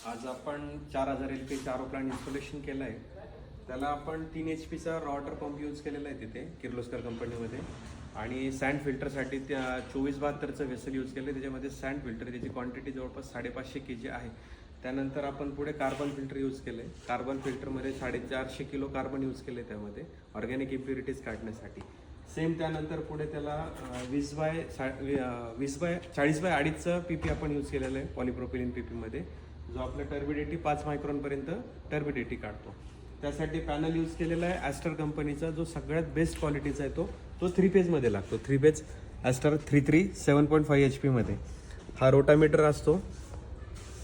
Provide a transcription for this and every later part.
आज आपण 4000 LP आरो plant installation केलं आहे. त्याला आपण 3 HP वॉटर पंप यूज केलेला आहे तिथे किर्लोस्कर कंपनीमध्ये. आणि सँड फिल्टरसाठी त्या 2472चं वेसल यूज केलं आहे. त्याच्यामध्ये सँड फिल्टर त्याची क्वांटिटी जवळपास 550 kg आहे. त्यानंतर आपण पुढे कार्बन फिल्टर यूज केलं आहे. कार्बन फिल्टरमध्ये 450 किलो कार्बन यूज केले त्यामध्ये ऑर्गॅनिक इम्प्युरिटीज काढण्यासाठी. सेम त्यानंतर पुढे त्याला 40/2.5चं PP आपण यूज केलेलं आहे पॉलिप्रोपिलिन PPमध्ये, जो आपल्या टर्बिडिटी 5 मायक्रॉनपर्यंत टर्बिडिटी काढतो. त्यासाठी पॅनल यूज केलेला आहे ॲस्टर कंपनीचा, जो सगळ्यात बेस्ट क्वालिटीचा आहे. तो 3 फेजमध्ये लागतो. 3 फेज ॲस्टर 33 7.5 HP मध्ये. हा रोटामीटर असतो.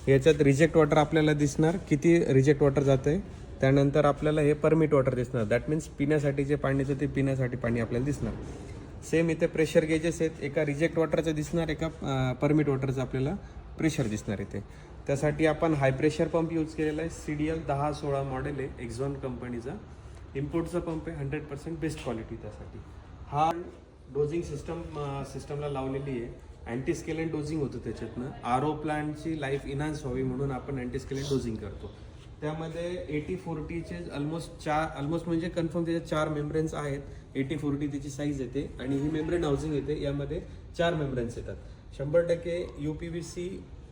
याच्यात रिजेक्ट वॉटर आपल्याला दिसणार, किती रिजेक्ट वॉटर जातं आहे. त्यानंतर आपल्याला हे परमिट वॉटर दिसणार, दॅट मीन्स पिण्यासाठी जे पाणीचं ते पिण्यासाठी पाणी आपल्याला दिसणार. सेम इथे प्रेशर गेजेस आहेत. एका रिजेक्ट वॉटरचं दिसणार, एका परमिट वॉटरचं आपल्याला प्रेशर दिसणार इथे. त्यासाठी आपण हाय प्रेशर पंप यूज केलेला आहे. CDL 1016 मॉडेल आहे, एक्झॉन कंपनीचा. इम्पोर्टचा पंप आहे, 100% बेस्ट क्वालिटी. त्यासाठी हा डोजिंग सिस्टमला लावलेली आहे. अँटी स्केलेंट डोजिंग होतं त्याच्यातनं. आरो प्लांटची लाईफ इन्हान्स व्हावी म्हणून आपण अँटी स्केलेंट डोजिंग करतो. त्यामध्ये 80-40चे ऑलमोस्ट म्हणजे कन्फर्म त्याच्यात 4 मेम्ब्रेन्स आहेत. 80-40 त्याची साईज येते आणि ही मेम्ब्रेन हाऊसिंग येते. यामध्ये 4 मेम्ब्रेन्स येतात. 100% UPVC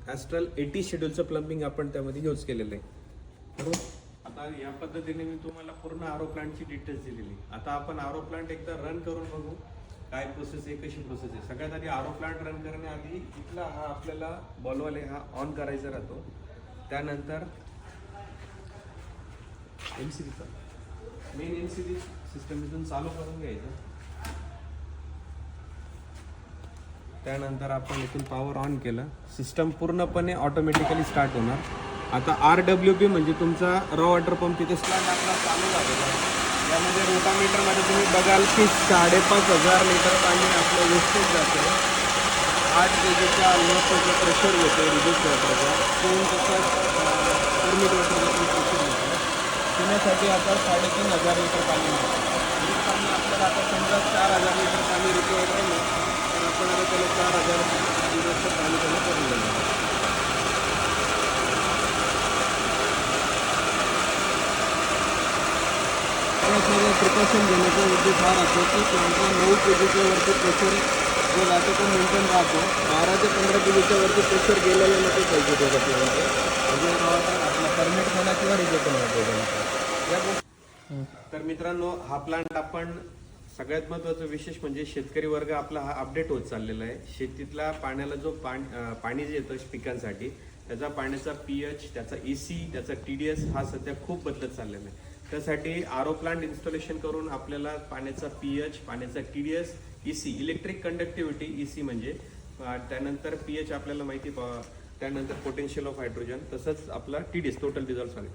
ॲस्ट्रल 80 शेड्यूलचं प्लंबिंग आपण त्यामध्ये यूज केलेलं आहे. बरोबर. आता या पद्धतीने मी तुम्हाला पूर्ण आरो प्लांटची डिटेल्स दिलेली. आता आपण आरो प्लांट एकदा रन करून बघू काय प्रोसेस आहे, कशी प्रोसेस आहे. सगळ्यात आधी आरो प्लांट रन करण्याआधी इथला हा आपल्याला बॉलवाले हा ऑन करायचा राहतो. त्यानंतर MCBचा मेन MCB सिस्टम इथून चालू करून घ्यायचं. त्यानंतर आपण इथून पॉवर ऑन केलं, सिस्टम पूर्णपणे ऑटोमॅटिकली स्टार्ट होणार. आता RWP म्हणजे तुमचा रॉ वॉटर पंप तिथे स्टार्ट आपला चालू झालेला आहे. यामध्ये रोटामीटरमध्ये तुम्ही बघाल की 5,500 लिटर पाणी आपलं वेस्टेज जातं. 8 kgचा ऑलमोस्ट त्याचं प्रेशर येतं रिजेक्ट वॉटरचा. सेम तसंच परमिट वॉटरचा प्रेशर येतं. पिण्यासाठी आपण 3,500 लिटर पाणी मिळतं. पाणी आपल्याला आता समजा 4,000 लिटर पाणी रिक्वायर्ड राहिलं तर आपण आता त्याला 4,000 लिटरचं पाणी त्याला करून देणार. प्रिकॉशन घेण्याचा उद्देश हा राहतो की प्लांटला 9 kgच्या वरती प्रेशर जो जातो तो मेंटेन राहतो. 12 ते 15 kgच्या वरती प्रेशर गेलेलं नको पाहिजे त्याचा प्लांट. म्हणजे आपला परमिट झाला किंवा रिजेक्ट होणार. तर मित्रांनो, हा प्लांट आपण सगळ्यात महत्त्वाचं विशेष म्हणजे शेतकरी वर्ग आपला हा अपडेट होत चाललेला आहे. शेतीतला पाण्याला जो पाणी जे येतं पिकांसाठी, त्याचा पाण्याचा pH, त्याचा EC, त्याचा TDS हा सध्या खूप बदलत चाललेला आहे. त्यासाठी आरो प्लांट इन्स्टॉलेशन करून आपल्याला पाण्याचा pH, पाण्याचा TDS, EC electric conductivity EC म्हणजे, त्यानंतर pH आपल्याला माहिती, त्यानंतर पोटेन्शियल ऑफ हायड्रोजन, तसंच आपला TDS टोटल डिझॉल्व्ह सॉलिड,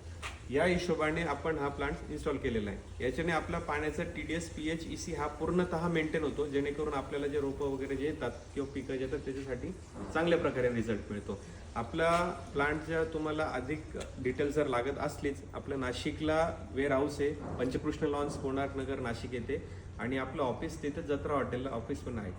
या हिशोबाने आपण हा प्लांट इन्स्टॉल केलेला आहे. याच्याने आपला पाण्याचा TDS, pH, EC हा पूर्णतः मेंटेन होतो, जेणेकरून आपल्याला जे रोपं वगैरे जे येतात किंवा पिकं जे येतात त्याच्यासाठी चांगल्या प्रकारे रिझल्ट मिळतो. आपला प्लांटच्या तुम्हाला अधिक डिटेल्स जर लागत असलीच, आपलं नाशिकला वेअर हाऊस आहे, पंचकृष्ण लॉन्स, कोणार्क नगर, नाशिक येथे. आणि आपलं ऑफिस तिथे जत्रा हॉटेलला ऑफिस पण आहे.